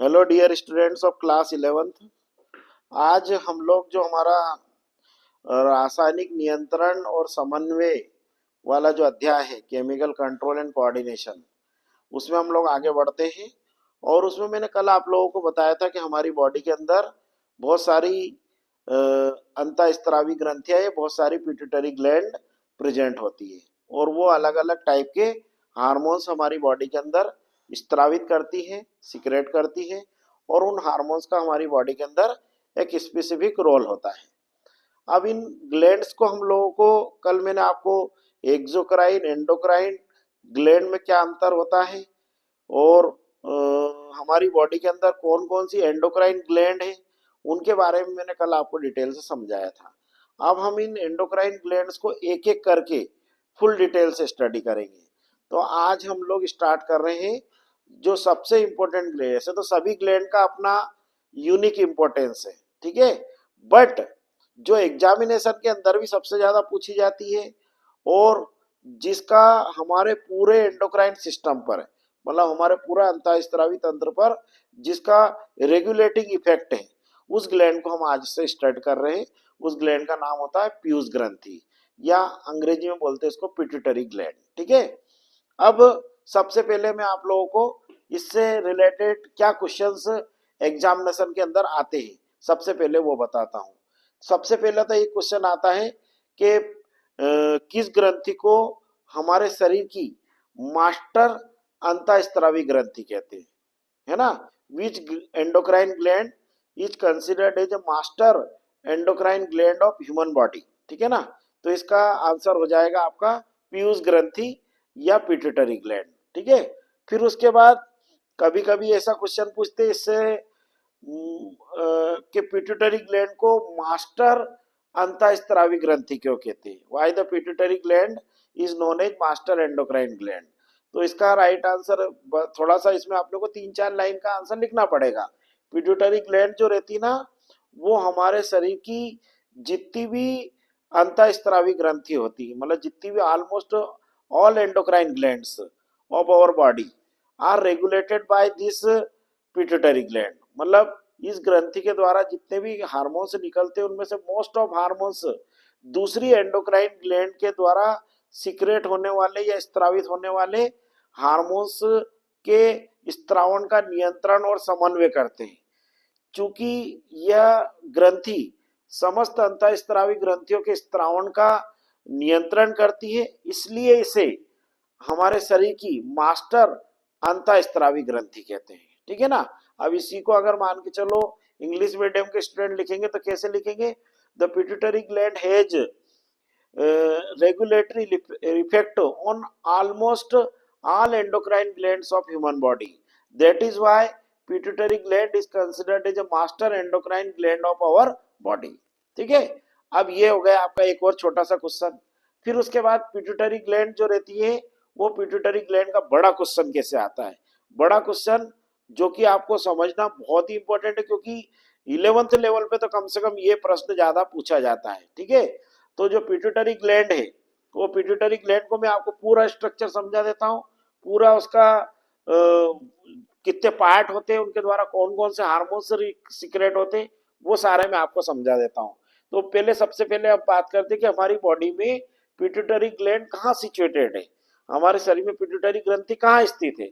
Hello dear students of class 11th। आज हम लोग जो हमारा रासायनिक नियंत्रण और समन्वय वाला जो अध्याय है, केमिकल कंट्रोल एंड कोऑर्डिनेशन, उसमें हम लोग आगे बढ़ते हैं। और उसमें मैंने कल आप लोगों को बताया था कि हमारी बॉडी के अंदर बहुत सारी अंतःस्रावी ग्रंथियां, बहुत सारी पिट्यूटरी ग्लैंड प्रेजेंट होती है और वो अलग अलग टाइप के हार्मोन्स हमारी बॉडी के अंदर स्त्रावित करती है, सिक्रेट करती है। और उन हार्मोन्स का हमारी बॉडी के अंदर एक स्पेसिफिक रोल होता है। अब इन ग्लैंड्स को हम लोगों को कल मैंने आपको एक्सोक्राइन एंडोक्राइन ग्लैंड में क्या अंतर होता है और हमारी बॉडी के अंदर कौन कौन सी एंडोक्राइन ग्लैंड है उनके बारे में मैंने कल आपको डिटेल से समझाया था। अब हम इन एंडोक्राइन ग्लैंड्स को एक एक करके फुल डिटेल से स्टडी करेंगे। तो आज हम लोग स्टार्ट कर रहे हैं जो सबसे इम्पोर्टेंट ग्लैंड। ऐसे तो सभी ग्लैंड का अपना यूनिक इम्पोर्टेंस है, ठीक है, बट जो एग्जामिनेशन के अंदर भी सबसे ज्यादा पूछी जाती है और जिसका हमारे पूरे एंडोक्राइन सिस्टम पर, मतलब हमारे पूरा अंतःस्रावी तंत्र पर जिसका रेगुलेटिंग इफेक्ट है, उस ग्लैंड को हम आज से स्टार्ट कर रहे हैं। उस ग्लैंड का नाम होता है पीयूष ग्रंथि, या अंग्रेजी में बोलते हैं इसको पिट्यूटरी ग्लैंड, ठीक है। अब सबसे पहले मैं आप लोगों को इससे रिलेटेड क्या क्वेश्चंस एग्जामिनेशन के अंदर आते हैं सबसे पहले वो बताता हूँ। सबसे पहले तो ये क्वेश्चन आता है कि किस ग्रंथि को हमारे शरीर की मास्टर अंतःस्रावी ग्रंथि कहते हैं, है ना। Which endocrine gland is considered as a master endocrine gland of human body, ठीक है ना। तो इसका आंसर हो जाएगा आपका पीयूष ग्रंथि या पिट्यूटरी ग्लैंड, ठीक है। फिर उसके बाद कभी कभी ऐसा क्वेश्चन पूछते हैं इससे कि पिट्यूटरी ग्लैंड को मास्टर अंतःस्रावी ग्रंथि क्यों कहते हैं, why the pituitary gland is known as master endocrine gland. तो इसका राइट आंसर, थोड़ा सा इसमें आप लोग को 3-4 लाइन का आंसर लिखना पड़ेगा। पिट्यूटरी ग्लैंड जो रहती ना, वो हमारे शरीर की जितनी भी अंतःस्रावी ग्रंथि होती है, मतलब जितनी भी almost all endocrine glands of our body are regulated by this pituitary gland. मतलब इस ग्रंथि के द्वारा जितने भी हार्मोन्स निकलते हैं उनमें से मोस्ट ऑफ हार्मोन्स दूसरी एंडोक्राइन ग्लैंड के द्वारा सिक्रेट होने वाले या स्त्रावित होने वाले हार्मोन्स के स्त्रावण का नियंत्रण और समन्वय करते हैं। चूंकि यह ग्रंथि समस्त अंतःस्रावी ग्रंथियों के स्त्रावण का नियंत्रण करती है, इसलिए इसे हमारे शरीर की मास्टर अंतःस्रावी ग्रंथि कहते हैं, ठीक है ना। अब इसी को अगर मान के चलो इंग्लिश मीडियम के स्टूडेंट लिखेंगे तो कैसे लिखेंगे, the pituitary gland has regulatory effect on almost all endocrine glands of human body. That is why pituitary gland is considered as a master endocrine gland of our body. ठीक है। अब ये हो गया आपका एक और छोटा सा क्वेश्चन। फिर उसके बाद पिट्यूटरी ग्लैंड जो रहती है, वो पिट्यूटरी ग्लैंड का बड़ा क्वेश्चन कैसे आता है। बड़ा क्वेश्चन जो कि आपको समझना बहुत ही इंपॉर्टेंट है, क्योंकि 11th लेवल पे तो कम से कम ये प्रश्न ज्यादा पूछा जाता है, ठीक है। तो जो पिट्यूटरी ग्लैंड है, वो पिट्यूटरी ग्लैंड को मैं आपको पूरा स्ट्रक्चर समझा देता हूँ। पूरा उसका कितने पार्ट होते हैं, उनके द्वारा कौन कौन से हार्मोन सिक्रेट होते हैं, वो सारे मैं आपको समझा देता हूँ। तो पहले सबसे पहले अब बात करते हैं कि हमारी बॉडी में पिट्यूटरी ग्लैंड कहाँ सिचुएटेड है, हमारे शरीर में पिट्यूटरी ग्रंथि कहाँ स्थित है।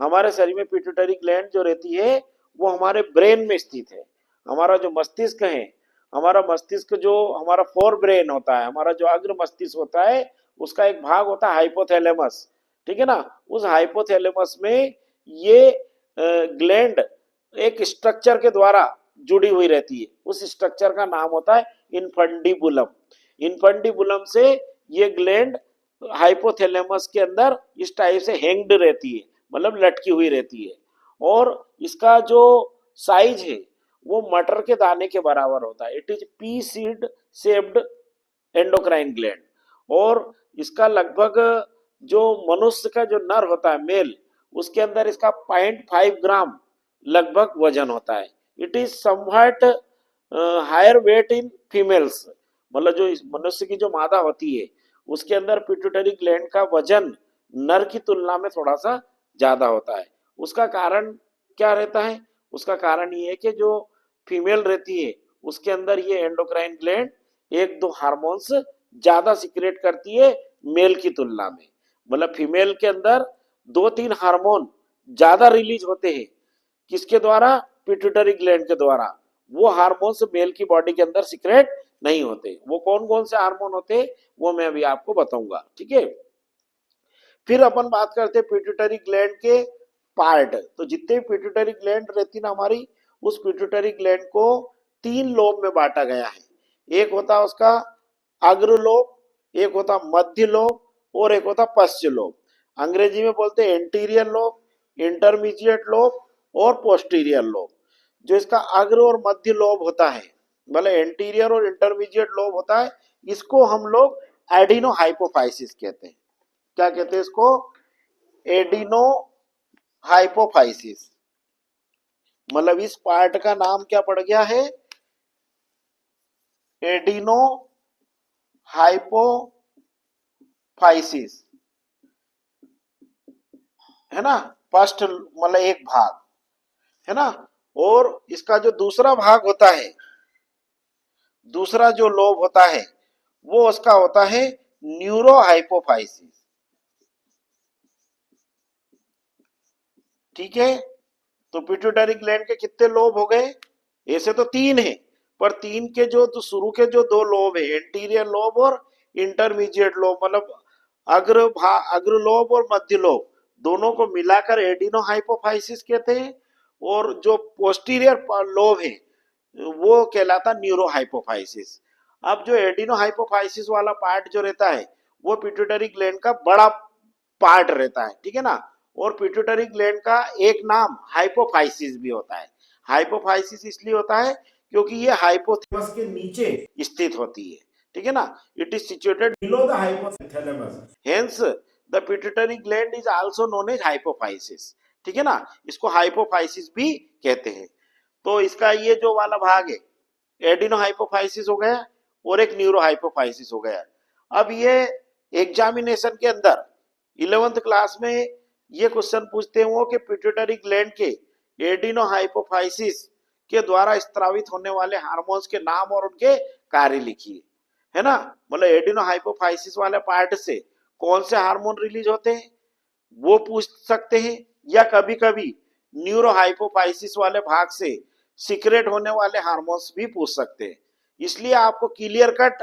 हमारे शरीर में पिट्यूटरी ग्लैंड जो रहती है वो हमारे ब्रेन में स्थित है। हमारा जो मस्तिष्क है, हमारा मस्तिष्क जो हमारा फोर ब्रेन होता है, हमारा जो अग्र मस्तिष्क होता है, उसका एक भाग होता है हाइपोथैलेमस, ठीक है ना। उस हाइपोथैलेमस में ये ग्लैंड एक स्ट्रक्चर के द्वारा जुड़ी हुई रहती है। उस स्ट्रक्चर का नाम होता है इनफंडिबुलम। इनफंडिबुलम से ये ग्लैंड हाइपोथैलेमस के अंदर इस टाइप से हैंग्ड रहती है, मतलब लटकी हुई रहती है। और इसका जो साइज है वो मटर के दाने के बराबर होता है। It is P seed shaped endocrine gland. और इसका लगभग जो मनुष्य का जो नर होता है मेल, उसके अंदर इसका 0.5 ग्राम लगभग वजन होता है। It is somewhat higher weight in females, मतलब जो मनुष्य की जो मादा होती है उसके अंदर पिट्यूटरी ग्लैंड का वजन नर की तुलना में थोड़ा सा ज्यादा होता है। उसका कारण क्या रहता है, उसका कारण ये है कि जो फीमेल रहती है उसके अंदर ये एंडोक्राइन ग्लैंड एक दो हार्मोन्स ज्यादा सिक्रेट करती है मेल की तुलना में। मतलब फीमेल के अंदर दो तीन हार्मोन ज्यादा रिलीज होते हैं, किसके द्वारा? पिट्यूटरी ग्लैंड के द्वारा। वो हार्मोन्स मेल की बॉडी के अंदर सिक्रेट नहीं होते। वो कौन कौन से हार्मोन होते हैं वो मैं अभी आपको बताऊंगा, ठीक है। फिर अपन बात करते हैं पिट्यूटरी ग्लैंड के पार्ट। तो जितने पिट्यूटरी ग्लैंड रहती ना हमारी, उस पिट्यूटरी ग्लैंड को तीन लोब में बांटा गया है। एक होता उसका अग्र लोब, एक होता मध्य लोब और एक होता पश्च लोब। अंग्रेजी में बोलते हैं एंटीरियर लोब, इंटरमीडिएट लोब और पोस्टीरियर लोब। जो इसका अग्र और मध्य लोब होता है, मतलब एंटीरियर और इंटरमीडिएट लोब होता है, इसको हम लोग एडिनो हाइपोफाइसिस कहते हैं। क्या कहते हैं इसको? Adeno hypophysis. मतलब इस पार्ट का नाम क्या पड़ गया है? एडिनो हाइपोफाइसिस, है ना। फर्स्ट मतलब एक भाग, है ना। और इसका जो दूसरा भाग होता है, दूसरा जो लोब होता है वो उसका होता है न्यूरो हाइपोफाइसिस, ठीक है। तो पिट्यूटरी ग्लैंड के कितने लोब हो गए? ऐसे तो तीन है, पर तीन के जो तो शुरू के जो दो लोब है, एंटीरियर लोब और इंटरमीडिएट लोब, मतलब अग्र लोब और मध्य लोब, दोनों को मिलाकर एडिनो हाइपोफाइसिस कहते हैं। और जो पोस्टीरियर लोब है वो कहलाता न्यूरो हाइपोफाइसिस। अब जो एडिनो हाइपोफाइसिस वाला पार्ट जो रहता है वो पिट्यूटरी ग्लैंड का बड़ा पार्ट रहता है, ठीक है ना। और पिट्यूटरी ग्लैंड का एक नाम हाइपोफाइसिस भी होता है। हाइपोफाइसिस इसलिए होता है क्योंकि ये हाइपोथैलेमस के नीचे स्थित होती है, ठीक है ना। It is situated below the hypothalamus, hence the pituitary gland is also known as hypophysis, ठीक है ना। इसको हाइपोफाइसिस भी कहते हैं। तो इसका ये जो वाला भाग है एडिनो हाइपोफाइसिस हो गया और एक न्यूरो हाइपोफाइसिस हो गया। अब ये एग्जामिनेशन के अंदर 11th क्लास में ये क्वेश्चन पूछते हैं वो कि पिट्यूटरी ग्लैंड के एडिनो हाइपोफाइसिस के द्वारा स्त्रावित होने वाले हार्मोन्स के नाम और उनके कार्य लिखिए, है ना। मतलब एडिनो हाइपोफाइसिस वाले पार्ट से कौन से हार्मोन रिलीज होते हैं वो पूछ सकते हैं, या कभी कभी न्यूरो हाइपोफाइसिस वाले भाग से सीक्रेट होने वाले हार्मोन्स भी पूछ सकते हैं। इसलिए आपको क्लियर कट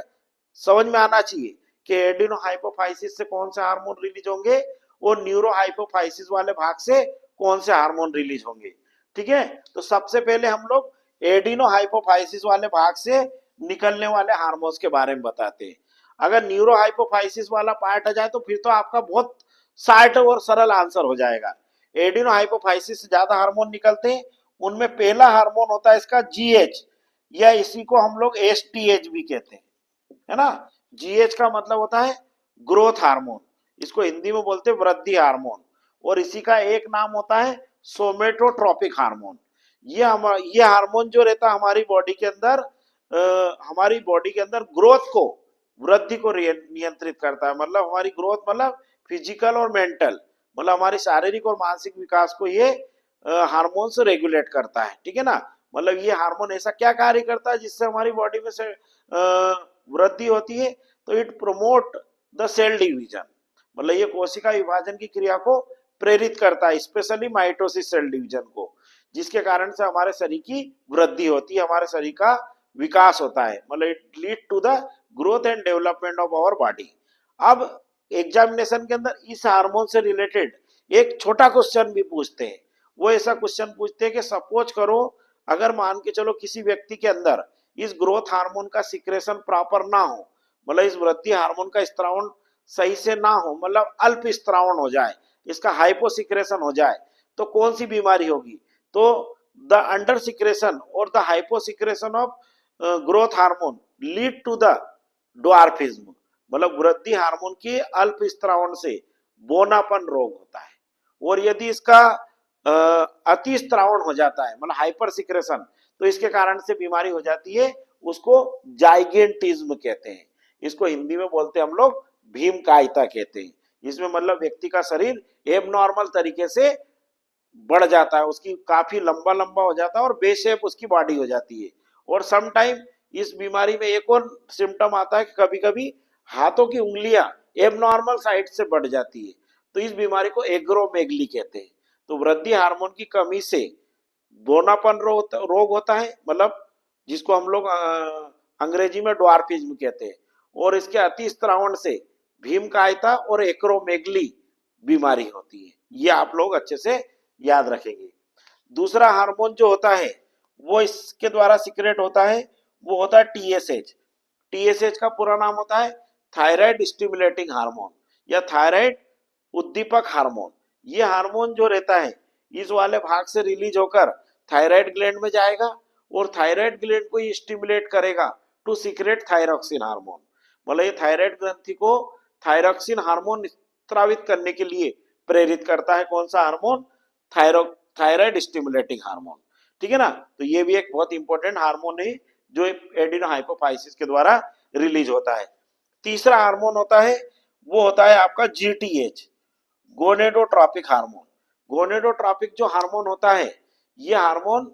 समझ में आना चाहिए कि एडिनो हाइपोफाइसिस से कौन से हार्मोन रिलीज होंगे और न्यूरो हाइपोफाइसिस वाले भाग से कौन से हार्मोन रिलीज होंगे, ठीक है। तो सबसे पहले हम लोग एडिनो हाइपोफाइसिस वाले भाग से निकलने वाले हार्मोन्स के बारे में बताते हैं। अगर न्यूरो हाइपोफाइसिस वाला पार्ट आ जाए तो फिर तो आपका बहुत शार्ट और सरल आंसर हो जाएगा। एडिनो हाइपोफाइसिस से ज्यादा हार्मोन निकलते हैं, उनमें पहला हार्मोन होता है इसका जीएच, या इसी को हम लोग एसटीएच भी कहते हैं, है ना। जीएच का मतलब होता है ग्रोथ हार्मोन, इसको हिंदी में बोलते हैं वृद्धि हार्मोन। और इसी का एक नाम होता है सोमेटोट्रोपिक हार्मोन। ये हार्मोन जो रहता है हमारी बॉडी के अंदर, हमारी बॉडी के अंदर ग्रोथ को, वृद्धि को नियंत्रित करता है। मतलब हमारी ग्रोथ मतलब फिजिकल और मेंटल, मतलब हमारी शारीरिक और मानसिक विकास को ये हार्मोन से रेगुलेट करता है, ठीक है ना। मतलब ये हार्मोन ऐसा क्या कार्य करता है जिससे हमारी बॉडी में से वृद्धि होती है? तो it promote the cell division, मतलब ये कोशिका विभाजन की क्रिया को प्रेरित करता है, स्पेशली माइटोसिस सेल डिवीजन को, जिसके कारण से हमारे शरीर की वृद्धि होती है, हमारे शरीर का विकास होता है। मतलब it lead to the growth and development of our body. अब एग्जामिनेशन के अंदर इस हार्मोन से रिलेटेड एक छोटा क्वेश्चन भी पूछते हैं। वो ऐसा क्वेश्चन पूछते हैं कि सपोज करो अगर मान के चलो किसी व्यक्ति के अंदर इस ग्रोथ हार्मोन का सिक्रेशन प्रॉपर ना हो, मतलब इस वृद्धि हार्मोन का स्त्रावण सही से ना हो, मतलब अल्प स्त्रावण हो जाए, इसका हाइपोसिक्रेशन हो जाए, तो कौन सी बीमारी होगी? तो द अंडर सिक्रेशन और the hyposecretion of growth hormone lead to the dwarfism, मतलब वृद्धि हार्मोन के अल्प स्त्रावण से बोनापन रोग होता है। और यदि इसका अति स्त्रावण हो जाता है, मतलब हाइपर सिक्रेशन, तो इसके कारण से बीमारी हो जाती है, उसको जाइगेंटिज्म कहते हैं। इसको हिंदी में बोलते हैं हम लोग भीम कायिता कहते हैं। इसमें मतलब व्यक्ति का शरीर एबनॉर्मल तरीके से बढ़ जाता है, उसकी काफी लंबा लंबा हो जाता है और बेशेप उसकी बॉडी हो जाती है। और सम टाइम इस बीमारी में एक और सिम्टम आता है कि कभी कभी हाथों की उंगलियां एबनॉर्मल साइड से बढ़ जाती है, तो इस बीमारी को एग्रोमेगली कहते हैं। तो वृद्धि हार्मोन की कमी से दोनापन रोग होता है, मतलब जिसको हम लोग अंग्रेजी में ड्वार्फिज्म कहते हैं। और इसके अति स्त्रावण से भीमकायता और एक्रोमेगली बीमारी होती है। ये आप लोग अच्छे से याद रखेंगे। दूसरा हार्मोन जो होता है वो इसके द्वारा सिक्रेट होता है, वो होता है टीएसएच। टीएसएच का पूरा नाम होता है थायराइड स्टिमुलेटिंग हार्मोन या थायराइड उद्दीपक हार्मोन। ये हार्मोन जो रहता है इस वाले भाग से रिलीज होकर थायराइड ग्लैंड में जाएगा और थायराइड ग्लैंड को ये स्टिमुलेट करेगा टू सीक्रेट थायरॉक्सिन हार्मोन। मतलब ये थायराइड ग्रंथि को थायरॉक्सिन हार्मोन स्रावित करने के लिए प्रेरित करता है। कौन सा हार्मोन? Thyroid stimulating hormone. ठीक है ना। तो ये भी एक बहुत इंपॉर्टेंट हार्मोन है जो एडिनो हाइपोफाइसिस के द्वारा रिलीज होता है। तीसरा हार्मोन होता है वो होता है आपका जीटीएच, गोनेडोट्रोपिक हार्मोन। गोनेडोट्रोपिक जो हार्मोन होता है ये हार्मोन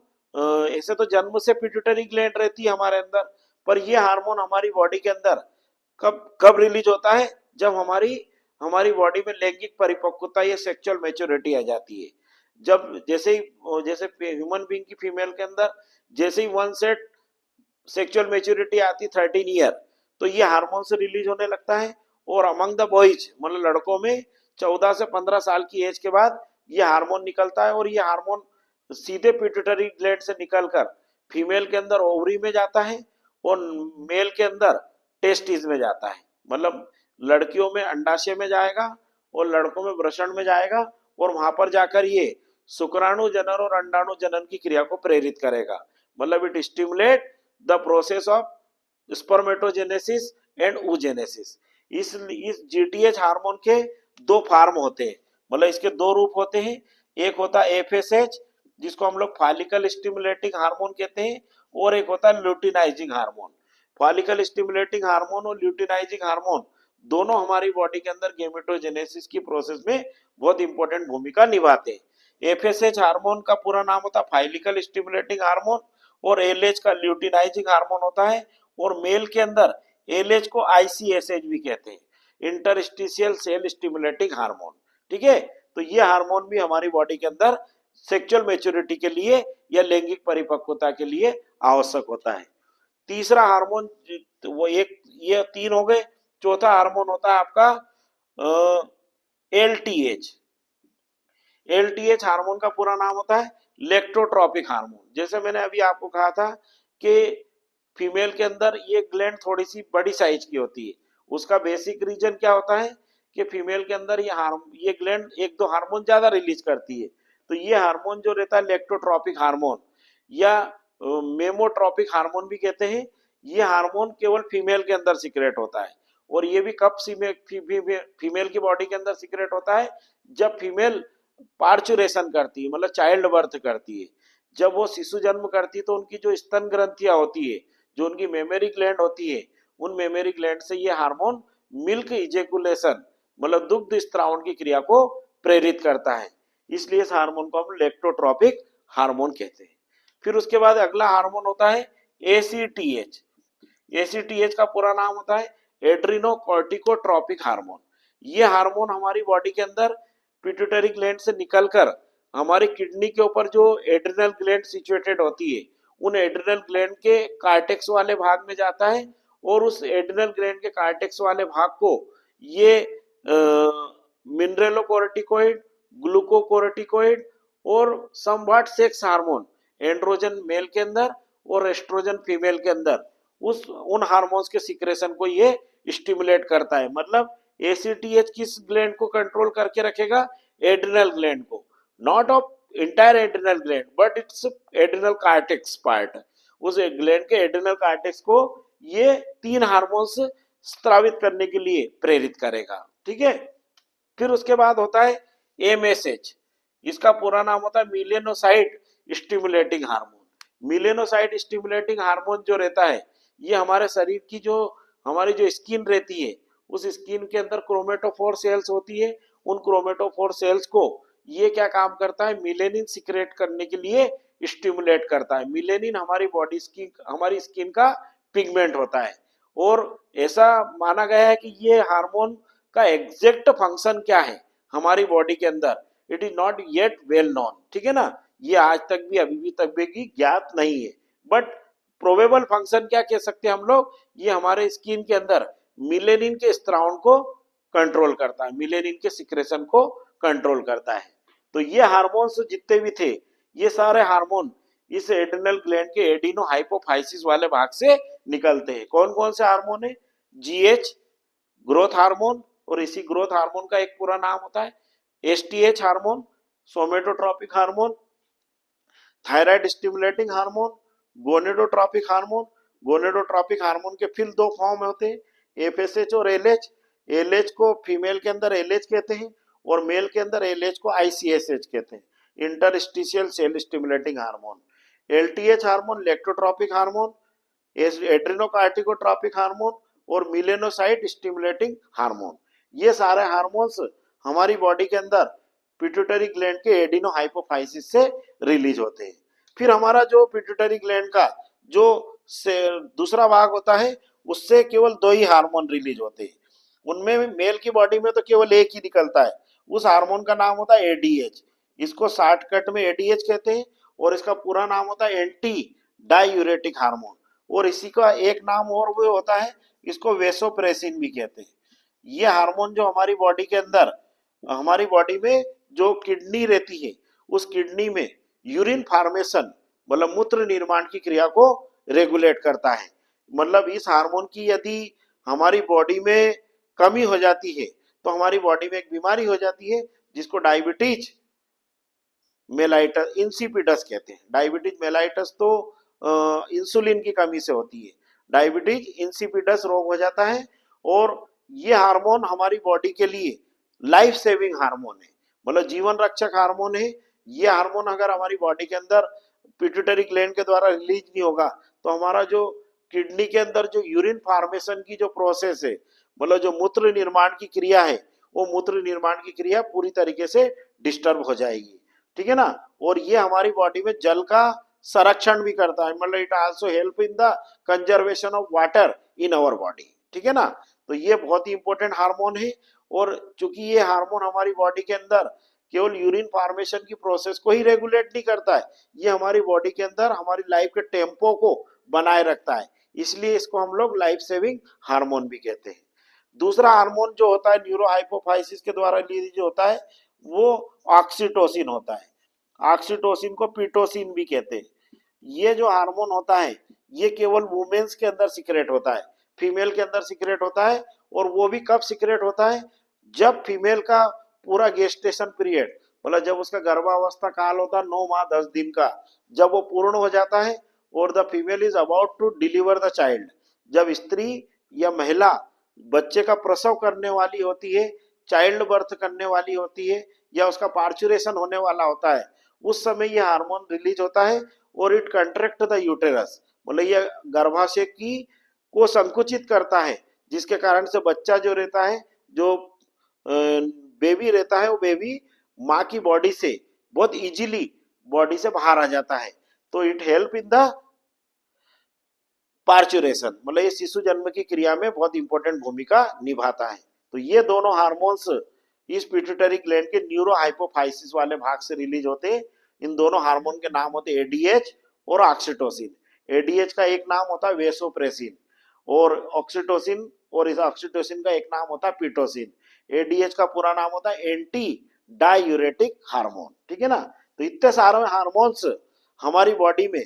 ऐसे तो जन्म से पिट्यूटरी ग्लैंड रहती है हमारे अंदर, पर ये हार्मोन हमारी बॉडी के अंदर कब कब रिलीज होता है? जब हमारी हमारी बॉडी में लैंगिक परिपक्वता या सेक्सुअल मैच्योरिटी आ जाती है। जब जैसे ही जैसे ह्यूमन बीइंग की फीमेल के अंदर जैसे ही वन सेट सेक्सुअल मैच्योरिटी आती 13 ईयर, तो ये हार्मोन से रिलीज होने लगता है। और अमंग द बॉयज मतलब लड़कों में 14 से 15 साल की एज के बाद ये हार्मोन निकलता है और ये हार्मोन सीधे पिट्यूटरी ग्लैंड से निकलकर फीमेल के अंदर ओवरी में जाता है और मेल के अंदर टेस्टिस में जाता है। मतलब लड़कियों में अंडाशय में जाएगा और लड़कों में वृषण में जाएगा और वहां पर जाकर ये शुक्राणु जनन और अंडाणु जनन की क्रिया को प्रेरित करेगा। मतलब it stimulate the process of spermatogenesis and oogenesis। इस जीटीएच हार्मोन के दो फार्म होते हैं, मतलब इसके दो रूप होते हैं। एक होता है एफएसएच जिसको हम लोग फॉलिकल स्टिमुलेटिंग हार्मोन कहते हैं, और एक होता है luteinizing hormone. Follicle stimulating hormone और ल्यूटिनाइजिंग हार्मोन दोनों हमारी बॉडी के अंदर गेमेटोजेनेसिस की प्रोसेस में बहुत इंपॉर्टेंट भूमिका निभाते हैं। एफएसएच हार्मोन का पूरा नाम होता है फॉलिकल स्टिमुलेटिंग हार्मोन और एलएच का ल्यूटिनाइजिंग हार्मोन होता है। और मेल के अंदर एलएच को आईसीएसएच भी कहते हैं, इंटरस्टिशियल सेल स्टिमुलेटिंग हार्मोन। ठीक है। तो ये हार्मोन भी हमारी बॉडी के अंदर सेक्सुअल मैच्योरिटी के लिए या लैंगिक परिपक्वता के लिए आवश्यक होता है। तीसरा हार्मोन वो एक, ये तीन हो गए। चौथा हार्मोन होता है आपका एलटीएच। एलटीएच हार्मोन का पूरा नाम होता है लेक्टोट्रोपिक हार्मोन। जैसे मैंने अभी आपको कहा था कि फीमेल के अंदर ये ग्लैंड थोड़ी सी बड़ी साइज की होती है। उसका बेसिक रीजन क्या होता है कि फीमेल के अंदर ये ग्लैंड एक दो हार्मोन ज्यादा रिलीज करती है। तो ये हार्मोन जो रहता है लेक्टोट्रोपिक हार्मोन या मेमोट्रोपिक हार्मोन भी कहते हैं, ये हार्मोन केवल फीमेल के अंदर सीक्रेट होता है। और ये भी कब फीमेल की बॉडी के अंदर सीक्रेट होता है? जब फीमेल पार्चुरेशन करती है, मतलब चाइल्ड बर्थ करती है। जब वो शिशु जन्म करती है तो उनकी जो स्तन ग्रंथियां होती है, जो उनकी मेमोरी ग्लैंड होती है, उन मेमोरी ग्लैंड से ये हार्मोन मिल्क इजेकुलेशन मतलब दुग्ध स्त्रावण की क्रिया को प्रेरित करता है। इसलिए इस हार्मोन को हम लेक्टोट्रोपिक हार्मोन कहते हैं। फिर उसके बाद अगला हार्मोन होता है एसीटीएच। एसीटीएच का पूरा नाम होता है एड्रिनोकोर्टिकोट्रोपिक हार्मोन। ये हार्मोन हमारी बॉडी के अंदर पिट्यूटरी ग्लैंड से निकलकर हमारी किडनी के ऊपर जो एड्रिनल ग्लैंड सिचुएटेड होती है, उन एड्रिनल ग्लैंड के कार्टेक्स वाले भाग में जाता है। और उस एड्रिनल ग्लैंड के कार्टेक्स वाले भाग को ये मिनरलोकोर्टिकोइड, ग्लूकोकोर्टिकोइड और somewhat sex hormone androgen male के अंदर और एस्ट्रोजन फीमेल के अंदर उन हार्मोन्स के सिक्रेशन को ये स्टिमुलेट करता है। मतलब एसीटीएच किस ग्लैंड को कंट्रोल करके रखेगा? एड्रिनल ग्लैंड को, not of entire adrenal gland but it's adrenal cortex part. उस ग्लैंड के एड्रिनल कार्टेक्स को ये तीन हार्मोन्स स्रावित करने के लिए प्रेरित करेगा। ठीक है। फिर उसके बाद होता है एमएसएच। इसका पूरा नाम होता है melanocyte stimulating hormone. Melanocyte stimulating hormone जो रहता है ये हमारे शरीर की जो हमारी जो स्किन रहती है, उस स्किन के अंदर क्रोमेटोफोर सेल्स होती है। उन क्रोमेटोफोर सेल्स को ये क्या काम करता है, मिलेनिन सिक्रेट करने के लिए स्टिमुलेट करता है। मिलेनिन हमारी स्किन का पिगमेंट होता है, और ऐसा माना गया है कि ये हार्मोन का एग्जैक्ट फंक्शन क्या है हमारी बॉडी के अंदर, it is not yet well known, ठीक है ना, ये आज तक भी अभी भी तक भी ज्ञात नहीं है। बट प्रोबेबल फंक्शन क्या कह सकते हैं हम लोग, ये हमारे स्किन के अंदर मिलेनिन के स्त्राव को कंट्रोल करता है, मिलेनिन के सिक्रेशन को कंट्रोल करता है। तो ये हार्मोन्स जितने भी थे, ये सारे हार्मोन इस एड्रिनल ग्लैंड के एडिनो हाइपोफाइसिस वाले भाग से निकलते हैं। कौन कौन से हार्मोन है, जीएच ग्रोथ हार्मोन, और इसी ग्रोथ हार्मोन का एक पूरा नाम होता है STH hormone, somatotropic hormone, thyroid stimulating hormone, gonadotropic hormone. Gonadotropic hormone के फिर दो फॉर्म होते हैं, एफएसएच और एलएच। एलएच को फीमेल के अंदर एलएच कहते हैं, और मेल के अंदर एलएच को आईसीएसएच कहते हैं, interstitial cell stimulating hormone. LTH hormone lactotropic hormone, adrenocorticotropic hormone, और मिलेनोसाइट स्टिमुलेटिंग हार्मोन। ये सारे हार्मोन्स हमारी बॉडी के अंदर पिट्यूटरी ग्लैंड के एडिनो हाइपोफाइसिस से रिलीज होते हैं। फिर हमारा जो पिट्यूटरी ग्लैंड का जो दूसरा भाग होता है, उससे केवल दो ही हार्मोन रिलीज होते हैं। उनमें मेल की बॉडी में तो केवल एक ही निकलता है, उस हार्मोन का नाम होता है एडीएच। इसको शॉर्टकट में एडीएच कहते हैं, और इसका पूरा नाम होता है एंटी डायूरेटिक हार्मोन। और इसी का एक नाम और भी होता है, इसको वेसोप्रेसिन भी कहते हैं। ये हार्मोन जो हमारी बॉडी के अंदर, हमारी बॉडी में जो किडनी रहती है, उस किडनी में यूरिन फॉर्मेशन मतलब मूत्र निर्माण की क्रिया को रेगुलेट करता है। मतलब इस हार्मोन की यदि हमारी बॉडी में कमी हो जाती है, तो हमारी बॉडी में एक बीमारी हो जाती है जिसको डायबिटीज मेलाइटस इंसिपिडस कहते हैं। डायबिटीज मेलाइटस तो इंसुलिन की कमी से होती है, डायबिटीज इंसिपिडस रोग हो जाता है। और ये हार्मोन हमारी बॉडी के लिए लाइफ सेविंग हार्मोन है, मतलब जीवन रक्षक हार्मोन है। ये हार्मोन अगर हमारी बॉडी के अंदर पिट्यूटरी ग्लैंड के द्वारा रिलीज नहीं होगा, तो हमारा जो किडनी के अंदर जो यूरिन फॉर्मेशन की जो प्रोसेस है, मतलब जो मूत्र निर्माण की क्रिया है, वो मूत्र निर्माण की क्रिया पूरी तरीके से डिस्टर्ब हो जाएगी, ठीक है ना। और ये हमारी बॉडी में जल का संरक्षण भी करता है, मतलब it also help in the conservation of water in our body, ठीक है ना। तो ये बहुत ही इंपॉर्टेंट हार्मोन है। और चूंकि ये हार्मोन हमारी बॉडी के अंदर केवल यूरिन फॉर्मेशन की प्रोसेस को ही रेगुलेट नहीं करता है, ये हमारी बॉडी के अंदर हमारी लाइफ के टेम्पो को बनाए रखता है, इसलिए इसको हम लोग लाइफ सेविंग हार्मोन भी कहते हैं। दूसरा हार्मोन जो होता है न्यूरोहाइपोफाइसिस के द्वारा रिलीज जो होता है, वो ऑक्सीटोसिन होता है। ऑक्सीटोसिन को पीटोसिन भी कहते हैं। ये जो हार्मोन होता है, ये केवल वुमेन्स के अंदर सिक्रेट होता है, फीमेल के अंदर सिक्रेट होता है। और वो भी कब सिक्रेट होता है, जब फीमेल का पूरा गेस्टेशन पीरियड, मतलब जब उसका गर्भावस्था काल होता है 9 माह 10 दिन का, जब वो पूर्ण हो जाता है और the female is about to deliver the child, जब स्त्री या महिला बच्चे का प्रसव करने वाली होती है, चाइल्ड बर्थ करने वाली होती है, या उसका पार्चुरेशन होने वाला होता है, उस समय ये हार्मोन रिलीज होता है। और इट कंट्रैक्ट द यूटेरस, मतलब ये गर्भाशय की को संकुचित करता है, जिसके कारण से बच्चा जो रहता है, जो बेबी रहता है, वो बेबी माँ की बॉडी से बहुत इजीली बॉडी से बाहर आ जाता है। तो it help in the parturition, मतलब ये शिशु जन्म की क्रिया में बहुत इंपॉर्टेंट भूमिका निभाता है। तो ये दोनों हार्मोन्स इस पिट्यूटरी ग्लैंड के न्यूरो हाइपोफाइसिस वाले भाग से रिलीज होते हैं। इन दोनों हार्मोन के नाम होते हैं एडीएच और ऑक्सीटोसिन। एडीएच का एक नाम होता है वेसोप्रेसिन, और ऑक्सीटोसिन, और इस ऑक्सीटोसिन का एक नाम होता है पीटोसिन। एडीएच का पूरा नाम होता है एंटी डायूरेटिक हार्मोन, ठीक है ना। तो इतने सारे हार्मोन्स हमारी बॉडी में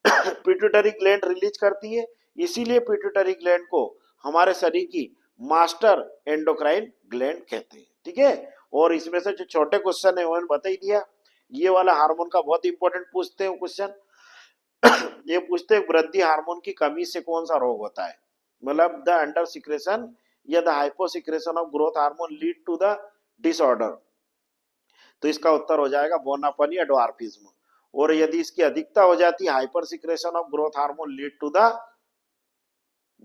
पिट्यूटरी ग्लैंड रिलीज करती है, इसीलिए पिट्यूटरी ग्लैंड को हमारे शरीर की मास्टर एंडोक्राइन ग्लैंड कहते हैं, ठीक है। और इसमें से जो छोटे क्वेश्चन है वो मैंने बता ही दिया। ये वाला हार्मोन का बहुत इंपॉर्टेंट पूछते हैं क्वेश्चन, ये पूछते हैं वृद्धि हार्मोन की कमी से कौन सा रोग होता है, मतलब द अंडर सिक्रेशन या the hypo secretion of growth hormone lead to the disorder. तो इसका उत्तर हो जाएगा बोनापन या ड्वार्फिज्म। और यदि इसकी अधिकता हो जाती है, hyper secretion of growth hormone lead to the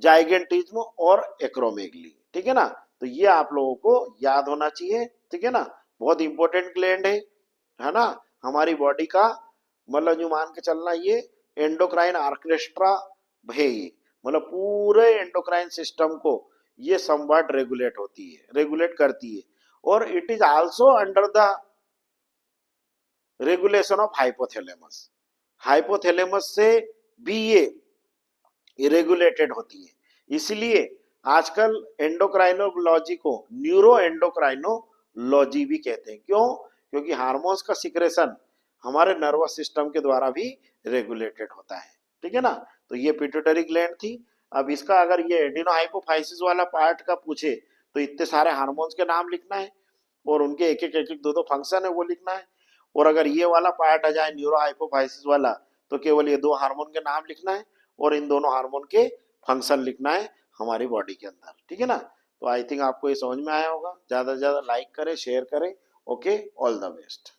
gigantism और एक्रोमेगली, ठीक है ना। तो ये आप लोगों को याद होना चाहिए, ठीक है ना। बहुत इंपॉर्टेंट ग्लैंड है ना, हमारी बॉडी का, मतलब जो मान के चलना ये एंडोक्राइन ऑर्केस्ट्रा है ये, मतलब पूरे एंडोक्राइन सिस्टम को ये समवट रेगुलेट होती है, रेगुलेट करती है। और it is also under the regulation of hypothalamus, hypothalamus से भी ये रेगुलेटेड होती है। इसलिए आजकल एंडोक्राइनोलॉजी को न्यूरो एंडोक्राइनोलॉजी भी कहते हैं। क्यों? क्योंकि हार्मोन्स का सिक्रेशन हमारे नर्वस सिस्टम के द्वारा भी रेगुलेटेड होता है। ठीक है ना, तो ये पिट्यूटरी ग्लैंड थी। अब इसका अगर ये एडिनोहाइपोफाइसिस वाला पार्ट का पूछे तो इतने सारे हार्मोन्स के नाम लिखना है और उनके एक एक दो दो फंक्शन है वो लिखना है। और अगर ये वाला पार्ट आ जाए न्यूरो हाइपोफाइसिस वाला तो केवल ये दो हार्मोन के नाम लिखना है और इन दोनों हार्मोन के फंक्शन लिखना है हमारी बॉडी के अंदर। ठीक है ना, तो आई थिंक आपको ये समझ में आया होगा। ज़्यादा से ज़्यादा लाइक करें, शेयर करें। Okay, all the best.